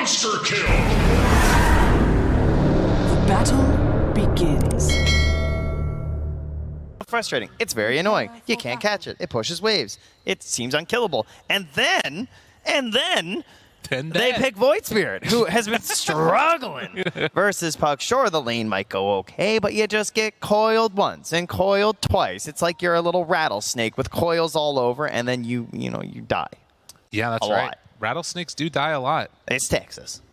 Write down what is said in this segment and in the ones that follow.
Monster kill! Battle begins. Frustrating. It's very annoying. You can't catch it. It pushes waves. It seems unkillable. And then they pick Void Spirit, who has been struggling versus Puck. Sure, the lane might go okay, but you just get coiled once and coiled twice. It's like you're a little rattlesnake with coils all over, and then you die. Yeah, that's right. Rattlesnakes do die a lot. It's Texas.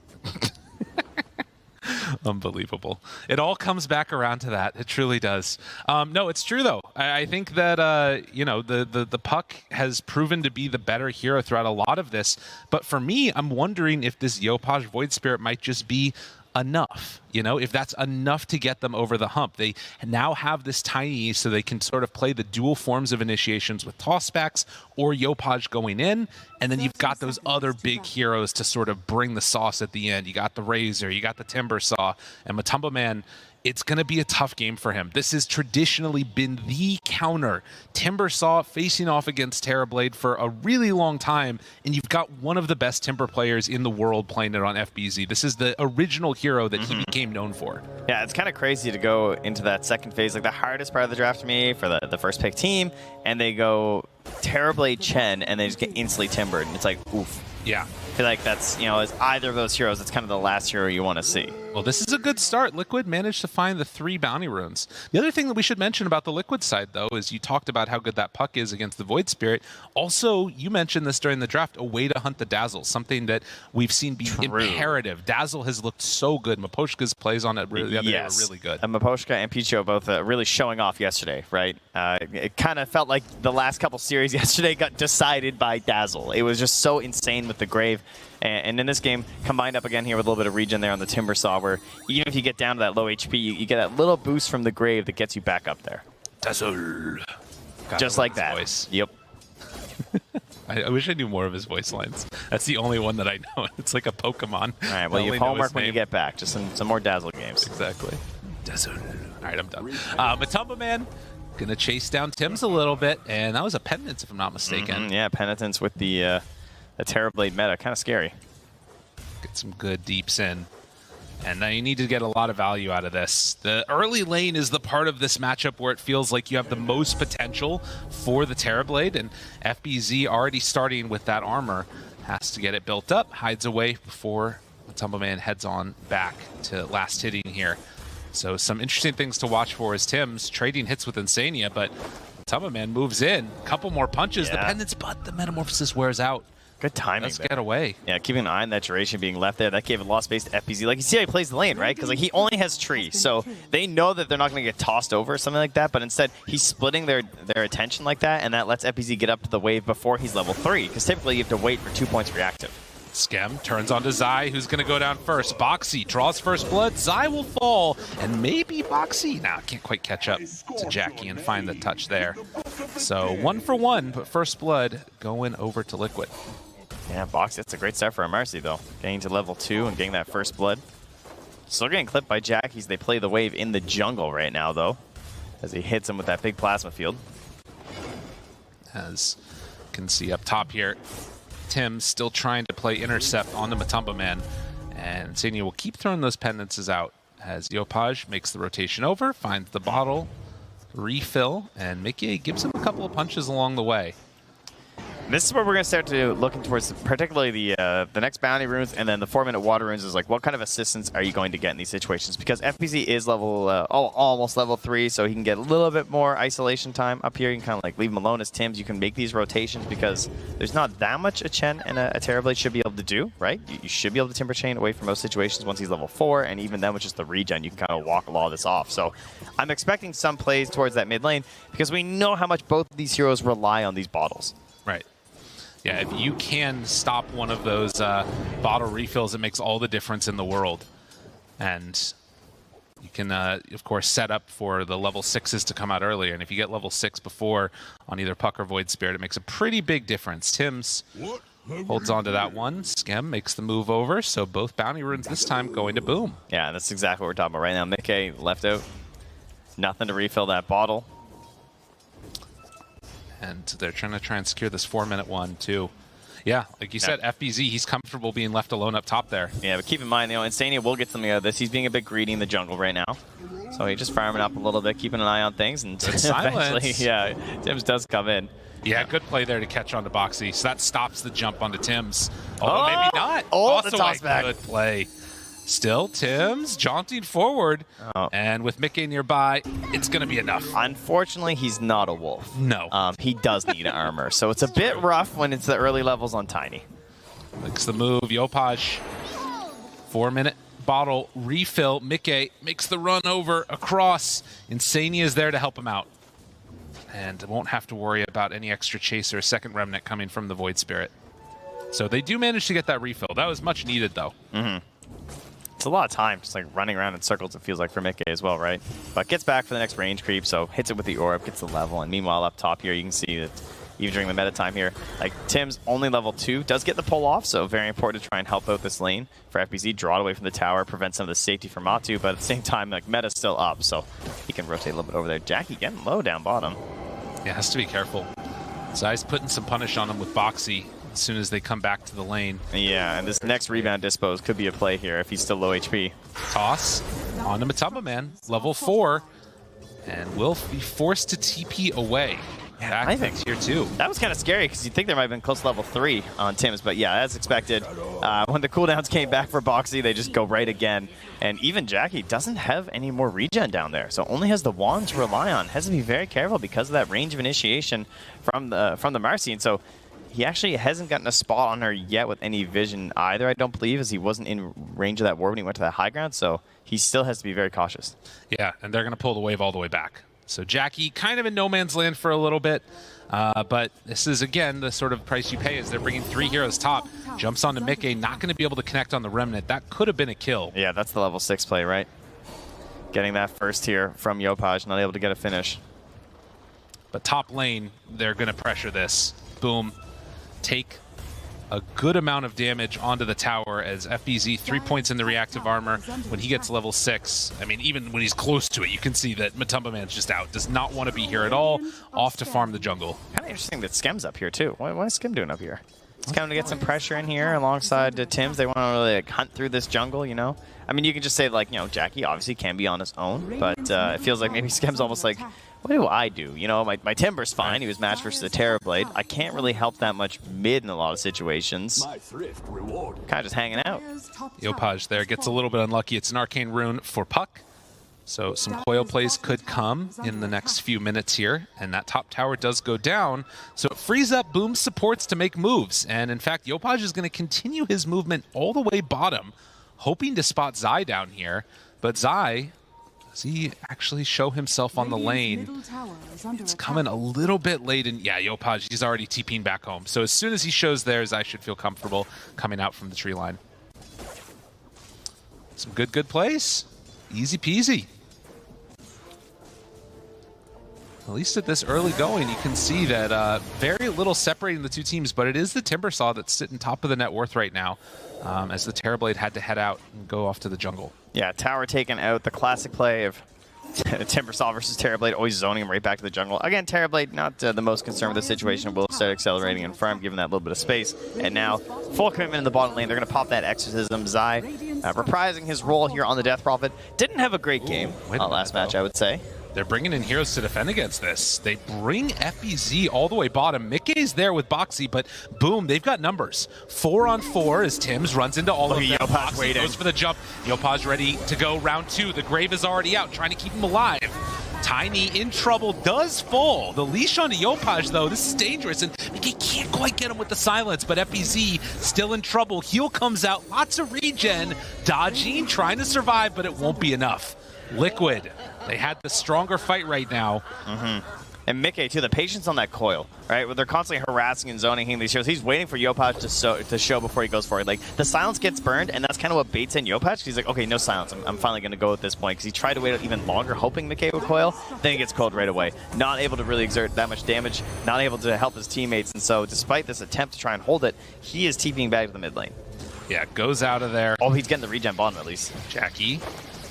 Unbelievable. It all comes back around to that. It truly does. No, it's true, though. I think that, the Puck has proven to be the better hero throughout a lot of this. But for me, I'm wondering if this Yopaj Void Spirit might just be enough, if that's enough to get them over the hump. They now have this tiny, so they can sort of play the dual forms of initiations with tossbacks or Yopaj going in, and then you've got those other big heroes to sort of bring the sauce at the end. You got the Razor, you got the Timber Saw, and Matumba Man. It's going to be a tough game for him. This has traditionally been the counter. Timber Saw facing off against Terrorblade for a really long time, and you've got one of the best Timber players in the world playing it on FBZ. This is the original hero that he became known for. Yeah, it's kind of crazy to go into that second phase, like the hardest part of the draft to me for the first pick team, and they go Terrorblade Chen, and they just get instantly timbered, and it's like, oof. Yeah. I feel like that's, as either of those heroes, it's kind of the last hero you want to see. Well, this is a good start. Liquid managed to find the 3 bounty runes. The other thing that we should mention about the Liquid side, though, is you talked about how good that Puck is against the Void Spirit. Also, you mentioned this during the draft, a way to hunt the Dazzle, something that we've seen be imperative. Dazzle has looked so good. Maposhka's plays on it the other day were really good. Maposhka and PGL both really showing off yesterday, right? It kind of felt like the last couple series yesterday got decided by Dazzle. It was just so insane with the Grave. And in this game, combined up again here with a little bit of regen there on the Timber Saw, where even if you get down to that low HP, you get that little boost from the Grave that gets you back up there. Dazzle. Just like that. Voice. Yep. I wish I knew more of his voice lines. That's the only one that I know. It's like a Pokemon. All right, well, you have homework when you get back. Just some more Dazzle games. Exactly. Dazzle. All right, I'm done. Matumba Man going to chase down Tim's a little bit, and that was a Penitence, if I'm not mistaken. Yeah, Penitence with the Terrorblade meta. Kind of scary. Get some good deeps in. And now you need to get a lot of value out of this. The early lane is the part of this matchup where it feels like you have the most potential for the Terrorblade, and FBZ already starting with that armor has to get it built up, hides away before Matumba Man heads on back to last hitting here. So some interesting things to watch for is Tim's trading hits with Insania, but Matumba Man moves in. A couple more punches, the pendants, but the Metamorphosis wears out. Good timing. Let's get away. Yeah, keeping an eye on that duration being left there. That gave a lot of space to FBZ. Like, you see how he plays the lane, right? Because like he only has tree, so they know that they're not going to get tossed over or something like that, but instead he's splitting their attention like that, and that lets FBZ get up to the wave before he's level 3, because typically you have to wait for 2 points reactive. Skem turns onto Zai, who's going to go down first. Boxy draws first blood. Zai will fall, and maybe Boxy can't quite catch up to Jackie and find the touch there. So 1 for 1, but first blood going over to Liquid. Yeah, Boxy, that's a great start for Mercy, though. Getting to level 2 and getting that first blood. Still getting clipped by Jackies. They play the wave in the jungle right now, though, as he hits him with that big plasma field. As you can see up top here, Tim still trying to play intercept on the Matumba Man, and Insania will keep throwing those penances out as Yopaj makes the rotation over, finds the bottle, refill, and Mickey gives him a couple of punches along the way. This is where we're going to start to looking towards, particularly the next bounty runes, and then the 4-minute water runes is like, what kind of assistance are you going to get in these situations? Because FBZ is level, almost level 3, so he can get a little bit more isolation time. Up here, you can kind of like leave him alone as Tim's. You can make these rotations because there's not that much a Chen and a Terrorblade should be able to do, right? You should be able to Timber Chain away from most situations once he's level 4, and even then with just the regen, you can kind of walk a lot of this off. So I'm expecting some plays towards that mid lane because we know how much both of these heroes rely on these bottles. Right. Yeah, if you can stop one of those bottle refills, it makes all the difference in the world. And you can, of course, set up for the level 6s to come out earlier. And if you get level 6 before on either Puck or Void Spirit, it makes a pretty big difference. Tim's holds on to that one. Skem makes the move over. So both bounty runes this time going to Boom. Yeah, that's exactly what we're talking about right now. Mickey left out. Nothing to refill that bottle. And they're trying to secure this 4-minute one, too. Yeah, like you said, FBZ, he's comfortable being left alone up top there. Yeah, but keep in mind, Insania will get something out of this. He's being a bit greedy in the jungle right now. So he's just farming up a little bit, keeping an eye on things, and eventually, yeah, Tims does come in. Yeah, good play there to catch onto Boxy. So that stops the jump onto Tims. Although maybe not. Oh, also the toss back. Good play. Still, Tims jaunting forward. And with Mickey nearby, it's going to be enough. Unfortunately, he's not a wolf. No. He does need armor. So it's a bit rough when it's the early levels on Tiny. Makes the move. Yopaj, 4-minute bottle refill. Mickey makes the run over across. Insania is there to help him out. And won't have to worry about any extra chase or a second remnant coming from the Void Spirit. So they do manage to get that refill. That was much needed, though. It's a lot of time, just like running around in circles, it feels like, for Mickey as well, right? But gets back for the next range creep, so hits it with the orb, gets the level, and meanwhile up top here, you can see that even during the meta time here, like Tim's only level 2, does get the pull off, so very important to try and help out this lane for FBZ, draw it away from the tower, prevent some of the safety from Matu, but at the same time, like meta's still up, so he can rotate a little bit over there. Jackie getting low down bottom. Yeah, has to be careful. Zai's putting some punish on him with Boxy as soon as they come back to the lane. Yeah, and this next rebound dispose could be a play here if he's still low HP. Toss on to Matumba Man, level 4, and will be forced to TP away. Yeah, I think tier 2. That was kind of scary because you'd think there might have been close to level 3 on Tims, but yeah, as expected. When the cooldowns came back for Boxy, they just go right again. And even Jackie doesn't have any more regen down there, so only has the wand to rely on. Has to be very careful because of that range of initiation from the Marcian. So he actually hasn't gotten a spot on her yet with any vision either, I don't believe, as he wasn't in range of that ward when he went to that high ground. So he still has to be very cautious. Yeah, and they're going to pull the wave all the way back. So Jackie kind of in no man's land for a little bit, but this is, again, the sort of price you pay as they're bringing 3 heroes top. Jumps onto Mickey, not going to be able to connect on the Remnant. That could have been a kill. Yeah, that's the level 6 play, right? Getting that first here from Yopaj, not able to get a finish. But top lane, they're going to pressure this. Boom. Take a good amount of damage onto the tower as FBZ 3 points in the reactive armor. When he gets level 6, I mean, even when he's close to it, you can see that Matumba Man's just out. Does not want to be here at all. Off to farm the jungle. Kind of interesting that Skem's up here, too. What is Skem doing up here? He's coming to get some pressure in here alongside Tims. They want to really like, hunt through this jungle, you know? I mean, you can just say, like, you know, Jackie obviously can be on his own, but it feels like maybe Skem's almost like, what do I do? You know, my Timber's fine. He was matched versus the Terrorblade. I can't really help that much mid in a lot of situations. Kind of just hanging out. Yopaj there gets a little bit unlucky. It's an arcane rune for Puck. So some coil plays could come in the next few minutes here, and that top tower does go down. So it frees up Boom's supports to make moves. And in fact, Yopaj is going to continue his movement all the way bottom, hoping to spot Zai down here. But Zai, does he actually show himself on the lane? It's coming a little bit late, and yeah, Yopaj, he's already TPing back home. So as soon as he shows there, Zai should feel comfortable coming out from the tree line. Some good plays. Easy peasy. At least at this early going, you can see that very little separating the two teams, but it is the Timbersaw that's sitting top of the net worth right now, as the Terrorblade had to head out and go off to the jungle. Yeah, tower taken out. The classic play of Timbersaw versus Terrorblade, always zoning him right back to the jungle. Again, Terrorblade not the most concerned with the situation. Will start accelerating in farm, given that little bit of space. And now, full commitment in the bottom lane. They're going to pop that Exorcism. Zai reprising his role here on the Death Prophet. Didn't have a great game last match, I would say. They're bringing in heroes to defend against this. They bring FBZ all the way bottom. Mickey's there with Boxy, but boom, they've got numbers. 4 on 4 as Tims runs into all of them. Boxy goes for the jump. Yopaj ready to go round 2. The Grave is already out, trying to keep him alive. Tiny in trouble, does fall. The leash onto Yopaj, though, this is dangerous, and Mickey can't quite get him with the silence, but FBZ still in trouble. Heal comes out, lots of regen. Dodging, trying to survive, but it won't be enough. Liquid. They had the stronger fight right now. And Mickey, too, the patience on that coil, right? Where they're constantly harassing and zoning him these shows. He's waiting for Yopaj to show before he goes for it. Like, the silence gets burned, and that's kind of what baits in Yopaj. He's like, okay, no silence. I'm finally going to go at this point. Because he tried to wait even longer, hoping Mickey would coil. Then he gets coiled right away. Not able to really exert that much damage. Not able to help his teammates. And so, despite this attempt to try and hold it, he is TPing back to the mid lane. Yeah, goes out of there. Oh, he's getting the regen bottom, at least. Jackie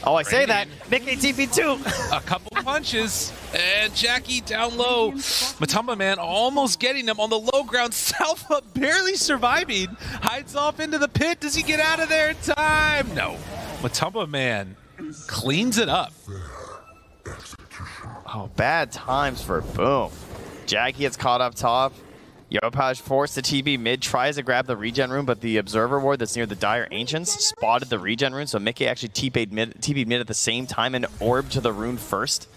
Oh, I say that. Nick ATP too. A couple punches, and Jackie down low. Matumba Man almost getting him on the low ground. Salva barely surviving. Hides off into the pit. Does he get out of there in time? No. Matumba Man cleans it up. Oh, bad times for Boom. Jackie gets caught up top. Yopaj forced the TB mid, tries to grab the regen rune, but the observer ward that's near the Dire Ancients spotted the regen rune, so Mickey actually TP'd mid at the same time and orbed to the rune first.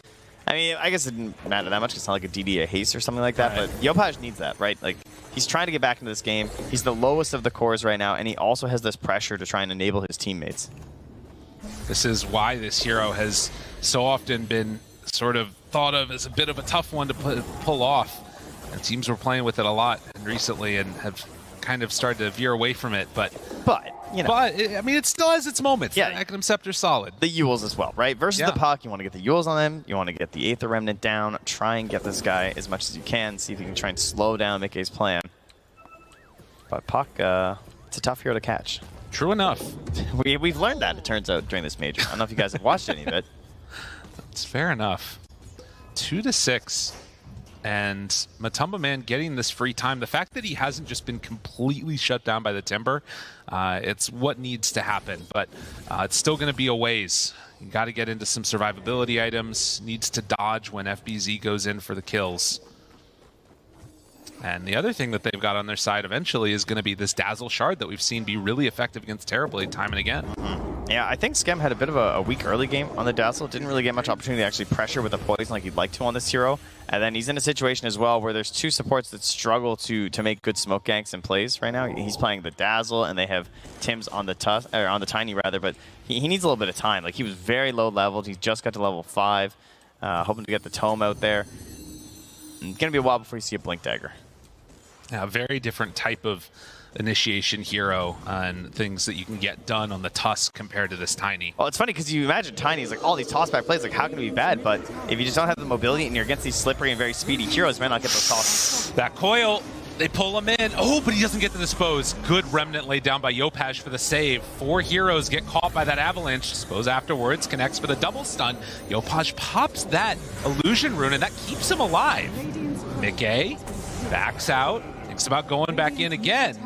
I mean, I guess it didn't matter that much. It's not like a DD, a haste or something like that, but Yopaj needs that, right? Like, he's trying to get back into this game. He's the lowest of the cores right now, and he also has this pressure to try and enable his teammates. This is why this hero has so often been sort of thought of as a bit of a tough one to pull off. And teams were playing with it a lot recently and have kind of started to veer away from it. But you know. But, I mean, it still has its moments. Yeah. The Magnum Scepter's solid. The Yules as well, right? Versus the Puck, you want to get the Yules on them. You want to get the Aether Remnant down. Try and get this guy as much as you can. See if you can try and slow down Mickey's plan. But Puck, it's a tough hero to catch. True enough. We've learned that, it turns out, during this major. I don't know if you guys have watched any of it. It's fair enough. 2-6. And Matumba Man getting this free time. The fact that he hasn't just been completely shut down by the Timber, it's what needs to happen. But it's still going to be a ways. You got to get into some survivability items. Needs to dodge when FBZ goes in for the kills. And the other thing that they've got on their side eventually is going to be this Dazzle Shard that we've seen be really effective against Terrorblade time and again. Yeah, I think Skem had a bit of a weak early game on the Dazzle. Didn't really get much opportunity to actually pressure with the poison like he'd like to on this hero. And then he's in a situation as well where there's two supports that struggle to make good smoke ganks and plays right now. He's playing the Dazzle, and they have Tim's on the Tiny rather, but he needs a little bit of time. Like, he was very low leveled. He just got to level 5, hoping to get the Tome out there. It's going to be a while before you see a Blink Dagger. A very different type of initiation hero and things that you can get done on the Tusk compared to this Tiny. Well, it's funny because you imagine Tiny is like all these toss-back plays, like how can it be bad? But if you just don't have the mobility and you're against these slippery and very speedy heroes, you might not get those tosses. That coil, they pull him in. Oh, but he doesn't get to dispose. Good Remnant laid down by Yopaj for the save. 4 heroes get caught by that avalanche. Dispose afterwards, connects for the double stun. Yopaj pops that illusion rune, and that keeps him alive. Mickey backs out. Thinks about going back in again.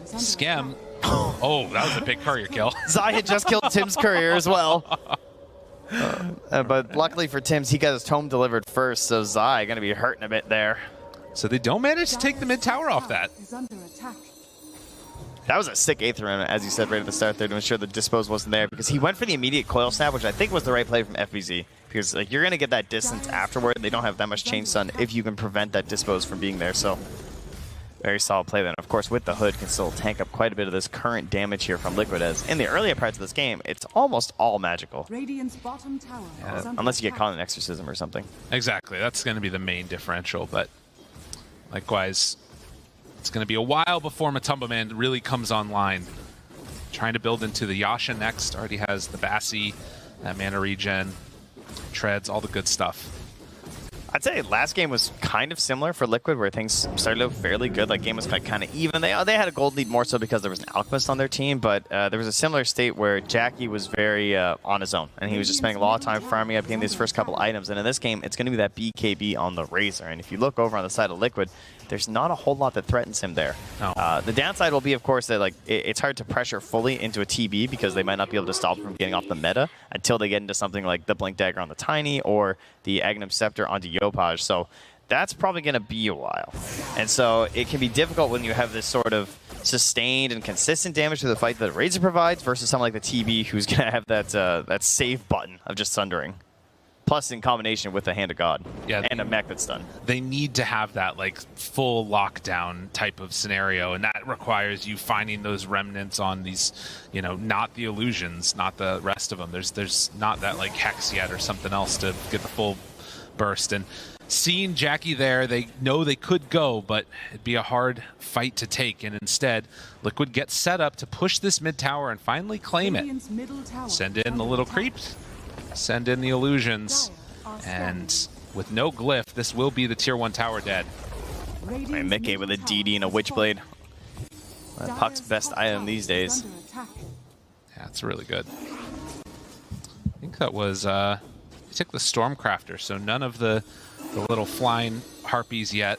Skem. Oh, that was a big courier kill. Zai had just killed Tim's courier as well. But luckily for Tim's, he got his Tome delivered first, so Zai going to be hurting a bit there. So they don't manage to take the mid tower off that. That was a sick Aether Remnant, as you said right at the start there, to ensure the dispose wasn't there, because he went for the immediate coil snap, which I think was the right play from FBZ, because like you're going to get that distance afterward. They don't have that much chain stun if you can prevent that dispose from being there. So very solid play then. Of course, with the Hood, can still tank up quite a bit of this current damage here from Liquid, as in the earlier parts of this game, it's almost all magical. Bottom tower Unless you get caught in Exorcism or something. Exactly. That's going to be the main differential, but likewise, it's going to be a while before Matumba Man really comes online. Trying to build into the Yasha next. Already has the Bassi, that mana regen, treads, all the good stuff. I'd say last game was kind of similar for Liquid, where things started out fairly good. Like, game was kind of even. They had a gold lead more so because there was an Alchemist on their team, but there was a similar state where Jackie was very on his own, and he was just spending a lot of time farming up, getting these first couple items. And in this game, it's going to be that BKB on the Razor. And if you look over on the side of Liquid, there's not a whole lot that threatens him there. No. The downside will be, of course, that like it's hard to pressure fully into a TB because they might not be able to stop him from getting off the meta until they get into something like the Blink Dagger on the Tiny or the Agnum Scepter onto Yopaj. So that's probably going to be a while. And so it can be difficult when you have this sort of sustained and consistent damage to the fight that Razor provides versus someone like the TB who's going to have that save button of just sundering. Plus in combination with the Hand of God and a mech that's done. They need to have that like full lockdown type of scenario, and that requires you finding those remnants on these, you know, not the illusions, not the rest of them. There's not that like Hex yet or something else to get the full burst. And seeing Jackie there, they know they could go, but it'd be a hard fight to take. And instead, Liquid gets set up to push this mid tower and finally claim it. Send in the little creeps. Send in the illusions, and with no glyph, this will be the tier 1 tower dead. And Mickey with a DD and a Witchblade. Puck's best item these days. Yeah, it's really good. think that was, he took the Stormcrafter, so none of the little flying harpies yet.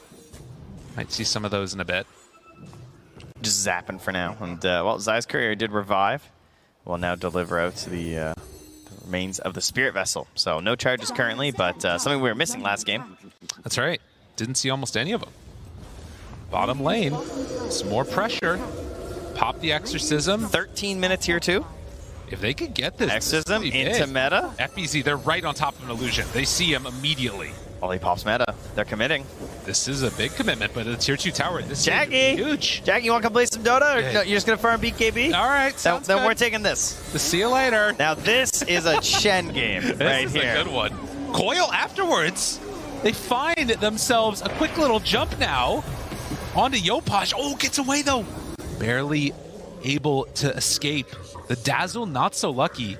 Might see some of those in a bit. Just zapping for now. And, well, Zai's courier did revive. Will now deliver out to the remains of the Spirit Vessel. So no charges currently, but something we were missing last game. That's right. Didn't see almost any of them. Bottom lane, some more pressure. Pop the Exorcism. 13 minutes here, too. If they could get this Exorcism into meta. FBZ, they're right on top of an illusion. They see him immediately. Oh, he pops meta. They're committing. This is a big commitment, but it's tier 2 tower. This Jackie! is huge. Jackie, you want to come play some Dota? Or no, you're just going to farm BKB? All right, sounds then good. we're taking this. See you later. Now, this is a Chen game right This is here. a good one. Coil afterwards. They find themselves a quick little jump now onto Yopaj. Oh, gets away, though. Barely able to escape. The Dazzle, not so lucky.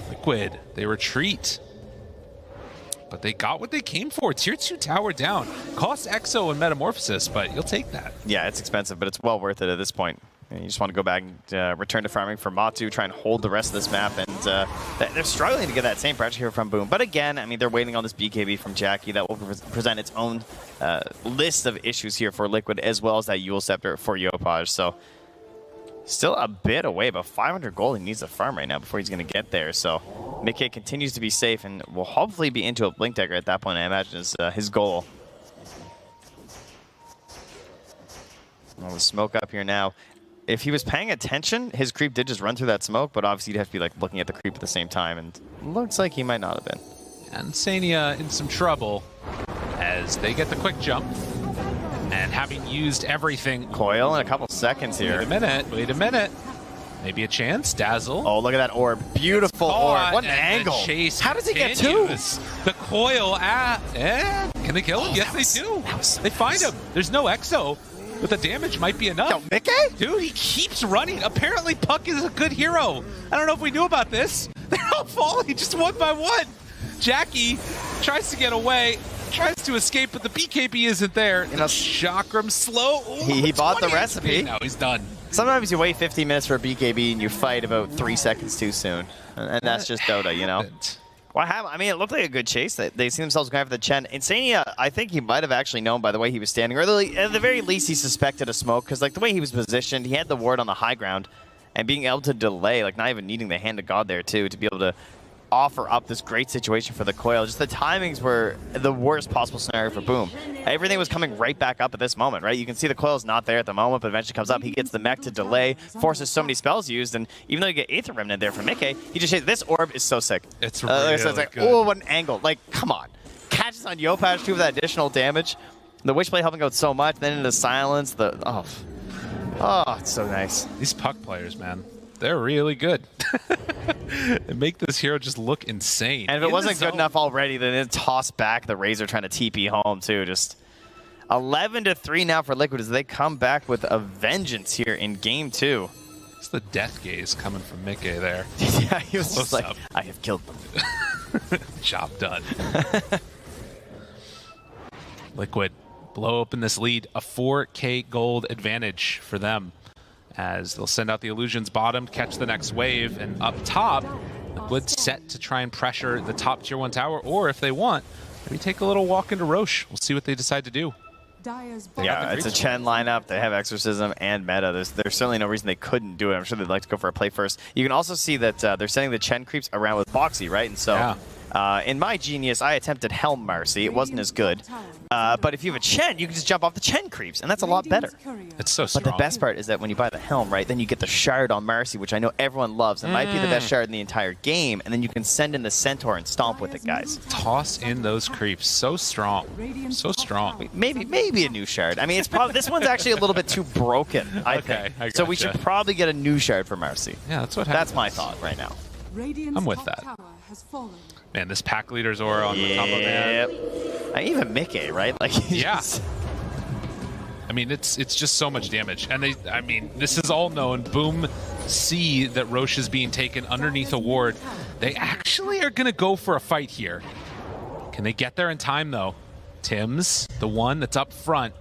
Liquid, they retreat. But they got what they came for. Tier 2 tower down. Costs Exo and Metamorphosis, but you'll take that. Yeah, it's expensive, but it's well worth it at this point. And you just want to go back and return to farming for Matu, try and hold the rest of this map. And they're struggling to get that same pressure here from Boom. But again, I mean, they're waiting on this BKB from Jackie that will present its own list of issues here for Liquid, as well as that Yule Scepter for Yopaj. So still a bit away, but 500 gold he needs to farm right now before he's going to get there. So Mickey continues to be safe and will hopefully be into a Blink Dagger at that point, I imagine, is his goal. Well, the smoke up here now. If he was paying attention, his creep did just run through that smoke, but obviously you'd have to be like looking at the creep at the same time, and looks like he might not have been. And Sania in some trouble as they get the quick jump. And having used everything. Coil in a couple seconds here. Wait a minute. Maybe a chance. Dazzle. Oh, look at that orb. Beautiful orb. What an and angle. Chase How does he get continues. two? The coil can they kill him? Yes, they do. They find him. There's no Exo, but the damage might be enough. Yo, Mickey? Dude, he keeps running. Apparently, Puck is a good hero. I don't know if we knew about this. They're all falling just one by one. Jackie tries to get away. Tries to escape, but the BKB isn't there. You know, Chakram slow. Ooh, he bought the 20 recipe. Now he's done. Sometimes you wait 15 minutes for a BKB and you fight about 3 seconds too soon. And that's just Dota, you know? What happened? I mean, it looked like a good chase. They see themselves going for the Chen. Insania, I think he might have actually known by the way he was standing. Or at the very least, he suspected a smoke. Because like the way he was positioned, he had the ward on the high ground. And being able to delay, like not even needing the hand of God there too, to be able to offer up this great situation for the Coil. Just the timings were the worst possible scenario for Boom. Everything was coming right back up at this moment, right? You can see the Coil's not there at the moment, but eventually comes up. He gets the mech to delay, forces so many spells used, and even though you get Aether Remnant there from Mickey, he just this orb is so sick. It's really so it's like, good. oh, what an angle. Like, come on. Catches on Yopaj too with that additional damage. The Witchblade helping out so much, then into silence. Oh, it's so nice. These Puck players, man. They're really good. They make this hero just look insane. And if it wasn't good enough already, then it tossed back the Razor trying to TP home too. Just 11-3 now for Liquid as they come back with a vengeance here in game 2. It's the death gaze coming from Mickey there. Yeah, he was just like, up. I have killed them. Job done. Liquid blow open this lead. A 4K gold advantage for them, as they'll send out the Illusions bottom, catch the next wave, and up top, Liquid set to try and pressure the top tier 1 tower, or if they want, maybe take a little walk into Roche. We'll see what they decide to do. Yeah, it's a Chen lineup. They have Exorcism and meta. There's certainly no reason they couldn't do it. I'm sure they'd like to go for a play first. You can also see that they're sending the Chen creeps around with Boxy, right? And so in my genius, I attempted Helm Mercy. It wasn't as good. But if you have a Chen, you can just jump off the Chen creeps, and that's a lot better. It's so strong. But the best part is that when you buy the Helm, right, then you get the Shard on Mercy, which I know everyone loves. It might be the best Shard in the entire game, and then you can send in the Centaur and stomp with it, guys. Toss in those creeps. So strong. So strong. Maybe a new Shard. I mean, it's probably this one's actually a little bit too broken, I think. So we should probably get a new Shard for Mercy. Yeah, that's what happens. That's my thought right now. I'm with that. Man, this pack leader's aura on the top of man. Even Mickey, right? Like, I mean, it's just so much damage, and I mean, this is all known. Boom, see that Roche is being taken underneath a ward. They actually are gonna go for a fight here. Can they get there in time though? Tim's the one that's up front.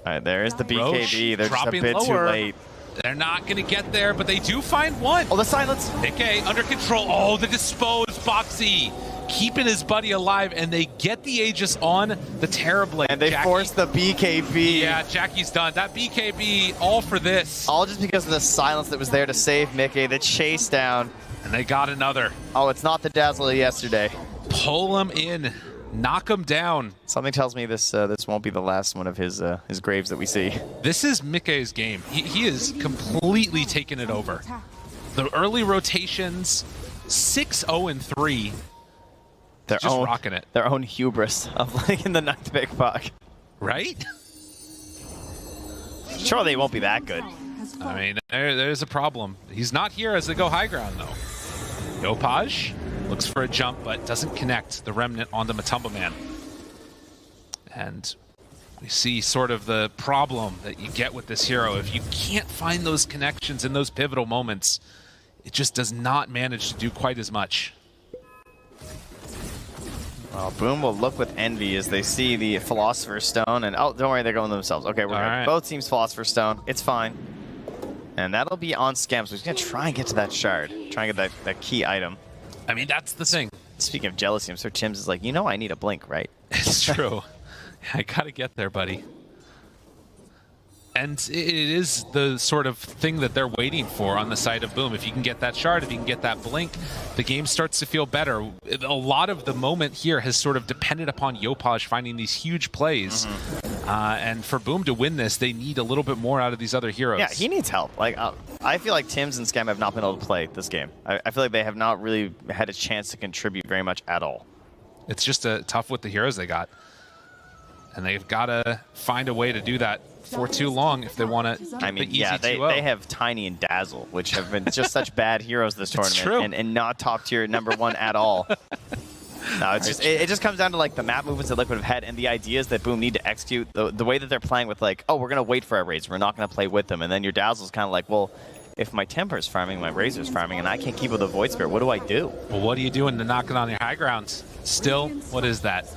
All right, there is the BKB. Roche They're just a bit too late. They're not going to get there, but they do find one. Oh, the silence. Okay, under control. Oh, the dispose. Boxy keeping his buddy alive, and they get the Aegis on the Terrorblade. And they force the BKB. Yeah, Jackie's done. That BKB, all for this. All just because of the silence that was there to save Mickey. The chase down. And they got another. Oh, it's not the Dazzle of yesterday. Pull him in. Knock him down. Something tells me this won't be the last one of his graves that we see. This is Mickey's game. He is completely taken it over. The early rotations, 6-0-3. Their just own, rocking it. Their own hubris of like in the 9th pick puck. Right? Sure, they won't be that good. I mean, there's a problem. He's not here as they go high ground, though. Yopaj looks for a jump, but doesn't connect the Remnant on the Matumba Man. And we see sort of the problem that you get with this hero. If you can't find those connections in those pivotal moments, it just does not manage to do quite as much. Well, Boom will look with envy as they see the Philosopher's Stone, and oh, don't worry, they're going themselves. Okay, we're good. Both teams Philosopher's Stone. It's fine. And that'll be on Scam, so he's going to try and get to that shard. Try and get that key item. I mean, that's the thing. Speaking of jealousy, I'm sure Tim's is like, you know I need a blink, right? It's true. I gotta get there, buddy. And it is the sort of thing that they're waiting for on the side of Boom. If you can get that shard, if you can get that blink, the game starts to feel better. A lot of the moment here has sort of depended upon Yopaj finding these huge plays. And for Boom to win this, they need a little bit more out of these other heroes. Yeah, he needs help. Like I feel like Tim's and Scam have not been able to play this game. I feel like they have not really had a chance to contribute very much at all. It's just tough with the heroes they got. And they've got to find a way to do that for too long if they want to. I mean, yeah, they have Tiny and Dazzle, which have been just such bad heroes this tournament, true. And not top tier #1 at all. No, it's just it just comes down to like the map movements that Liquid have had and the ideas that Boom need to execute. The way that they're playing with like, oh, we're gonna wait for our raids, we're not gonna play with them, and then your Dazzle's kind of like, well, if my Temper's farming, my Razor's farming, and I can't keep with a Void Spirit, what do I do? Well, what are you doing to knock it on your high grounds? Still, what is that?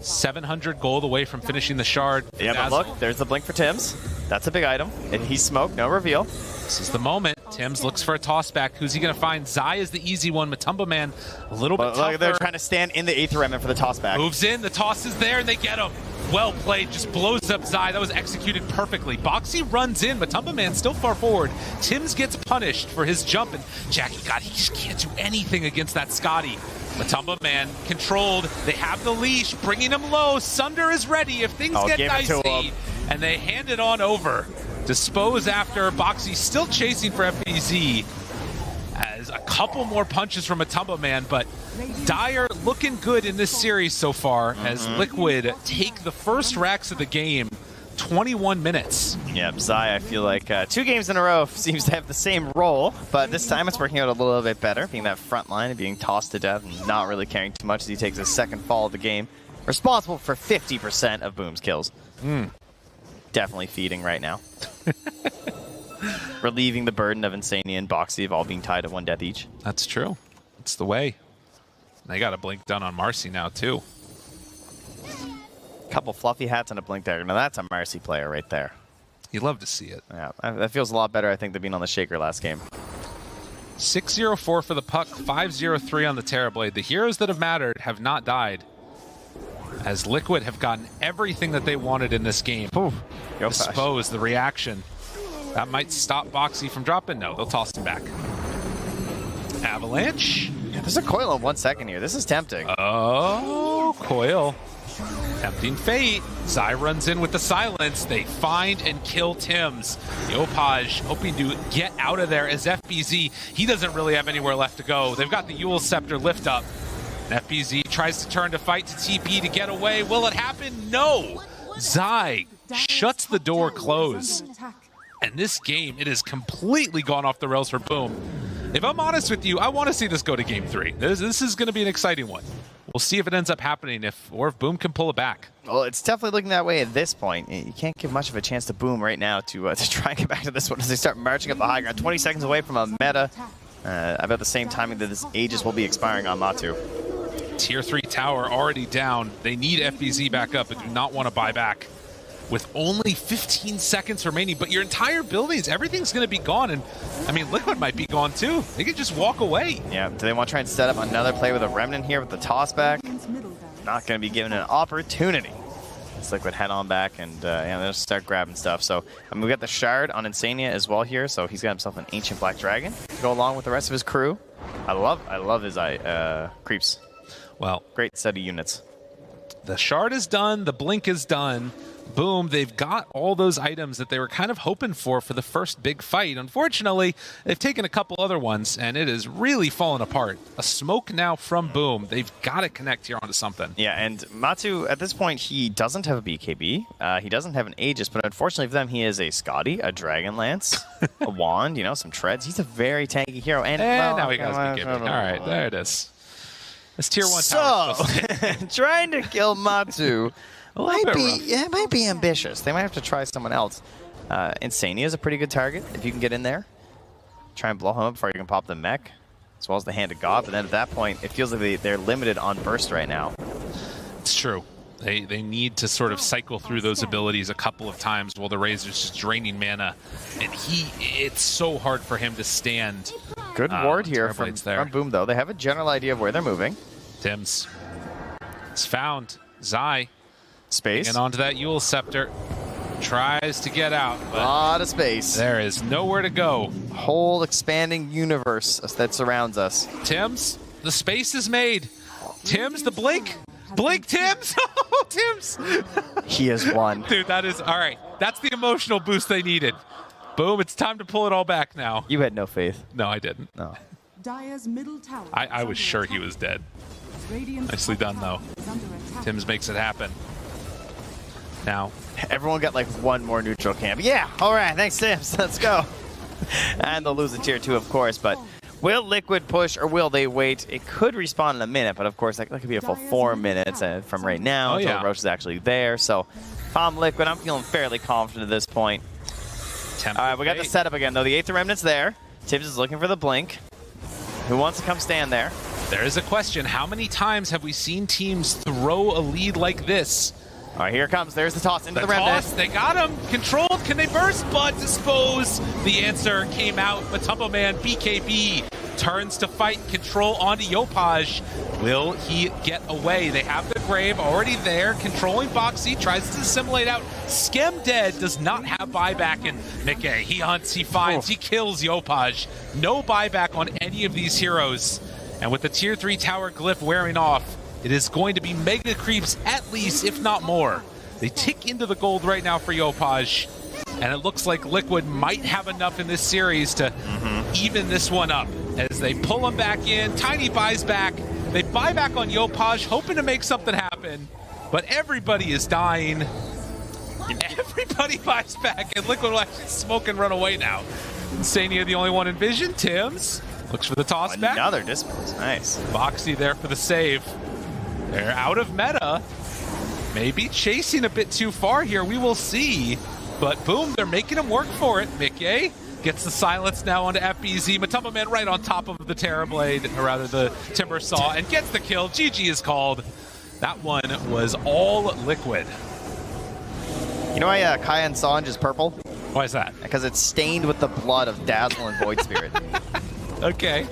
700 gold away from finishing the shard. Yeah, but look, there's the blink for Tim's. That's a big item. And he's smoked, no reveal. This is the moment. Tim's looks for a toss back. Who's he going to find? Zai is the easy one. Matumba Man a little bit tougher. Look, they're trying to stand in the Aether Remnant for the toss back. Moves in, the toss is there, and they get him. Well played, just blows up Zai. That was executed perfectly. Boxy runs in, Matumba Man still far forward. Tim's gets punished for his jump, and Jackie, God, he just can't do anything against that Scotty. Matumba Man controlled. They have the leash, bringing him low. Sunder is ready if things get dicey. And they hand it on over. Dispose after. Boxy still chasing for FPZ. As a couple more punches from Matumba Man, but Dire looking good in this series so far as Liquid take the first racks of the game. 21 minutes. Yep, Zai, I feel like 2 games in a row seems to have the same role, but this time it's working out a little bit better, being that front line and being tossed to death and not really caring too much as he takes his second fall of the game. Responsible for 50% of Boom's kills. Definitely feeding right now. Relieving the burden of Insania and Boxy of all being tied at 1 death each. That's true. It's the way. They got a blink done on Marcy now, too. Couple fluffy hats and a blink dagger. Now that's a Marcy player right there. You love to see it. Yeah, that feels a lot better, I think, than being on the Shaker last game. 6-0-4 for the puck, 5-0-3 on the Terrorblade. The heroes that have mattered have not died, as Liquid have gotten everything that they wanted in this game. Dispose, the reaction. That might stop Boxy from dropping. No, they'll toss him back. Avalanche. Yeah, there's a coil in 1 second here. This is tempting. Oh, coil. Tempting fate. Zai runs in with the silence. They find and kill Tims. Yopaj hoping to get out of there as FBZ. He doesn't really have anywhere left to go. They've got the Yule Scepter lift up. And FBZ tries to turn to fight to TP to get away. Will it happen? No. Zai shuts the door closed. And this game, it has completely gone off the rails for Boom. If I'm honest with you, I want to see this go to Game 3. This is going to be an exciting one. We'll see if it ends up happening, if Boom can pull it back. Well, it's definitely looking that way at this point. You can't give much of a chance to Boom right now to try and get back to this one as they start marching up the high ground. 20 seconds away from a meta. About the same timing that this Aegis will be expiring on Matu. Tier 3 tower already down. They need FBZ back up, but do not want to buy back. with only 15 seconds remaining, but your entire buildings, everything's going to be gone. And I mean, Liquid might be gone too. They could just walk away. Yeah, do they want to try and set up another play with a Remnant here with the toss back? Not going to be given an opportunity. Let's Liquid head on back and yeah, they'll start grabbing stuff. So I mean, we got the Shard on Insania as well here, so he's got himself an Ancient Black Dragon to go along with the rest of his crew. I love his creeps. Well, great set of units. The Shard is done, the Blink is done. Boom, they've got all those items that they were kind of hoping for the first big fight. Unfortunately, they've taken a couple other ones, and it is really fallen apart. A smoke now from Boom. They've got to connect here onto something. Yeah, and Matsu, at this point, he doesn't have a BKB. He doesn't have an Aegis, but unfortunately for them, he is a Scotty, a Dragonlance, a Wand, you know, some treads. He's a very tanky hero. And well, now he got his BKB. All right, there it is. This tier 1 so, tower. trying to kill Matsu might be ambitious. They might have to try someone else. Insania is a pretty good target if you can get in there. Try and blow him up before you can pop the mech, as well as the Hand of God. But then at that point, it feels like they're limited on burst right now. It's true. They need to sort of cycle through those abilities a couple of times while the Razor's just draining mana. And it's so hard for him to stand. Good ward here from Boom, though. They have a general idea of where they're moving. Tim's. It's found. Zai. Space. And onto that Yule Scepter. Tries to get out. A lot of space. There is nowhere to go. Whole expanding universe that surrounds us. Tim's. The space is made. Tim's, the Blink. Blink, Tim's. Oh, Tim's. He has won. Dude, that is, all right. That's the emotional boost they needed. Boom, it's time to pull it all back now. You had no faith. No, I didn't. No. I was sure he was dead. Nicely done, though. Tim's makes it happen. Now, everyone got like one more neutral camp. Yeah, all right, thanks, Tim's. Let's go. And they'll lose the tier 2, of course, but will Liquid push or will they wait? It could respawn in a minute, but of course, that could be a full 4 minutes from right now until Roche is actually there. So, if I'm Liquid, I'm feeling fairly confident at this point. All right, we got the setup again, though. The Aether Remnant's there. Tibbs is looking for the Blink. Who wants to come stand there? There is a question. How many times have we seen teams throw a lead like this? All right, here it comes. There's the toss into the Remnant. They got him. Controlled. Can they burst? But dispose. The answer came out. Matumbo Man, BKB, turns to fight. Control onto Yopaj. Will he get away? They have the Grave already there. Controlling Boxy. Tries to assimilate out. Skem dead. Does not have buyback. And Mickey, he hunts. He finds. He kills Yopaj. No buyback on any of these heroes. And with the tier 3 tower glyph wearing off, it is going to be mega creeps at least, if not more. They tick into the gold right now for Yopaj. And it looks like Liquid might have enough in this series to even this one up. As they pull him back in, Tiny buys back. They buy back on Yopaj, hoping to make something happen. But everybody is dying. Everybody buys back, and Liquid will actually smoke and run away now. Insania the only one in vision. Tim's looks for the toss back. Another dispose, nice. Boxy there for the save. They're out of meta. Maybe chasing a bit too far here. We will see. But boom, they're making him work for it. Mickey gets the silence now onto FBZ. Matumbo Man right on top of the Terrorblade, or rather the Timber Saw, and gets the kill. GG is called. That one was all Liquid. You know why Kaya and Sanj is purple? Why is that? Because it's stained with the blood of Dazzle and Void Spirit. Okay.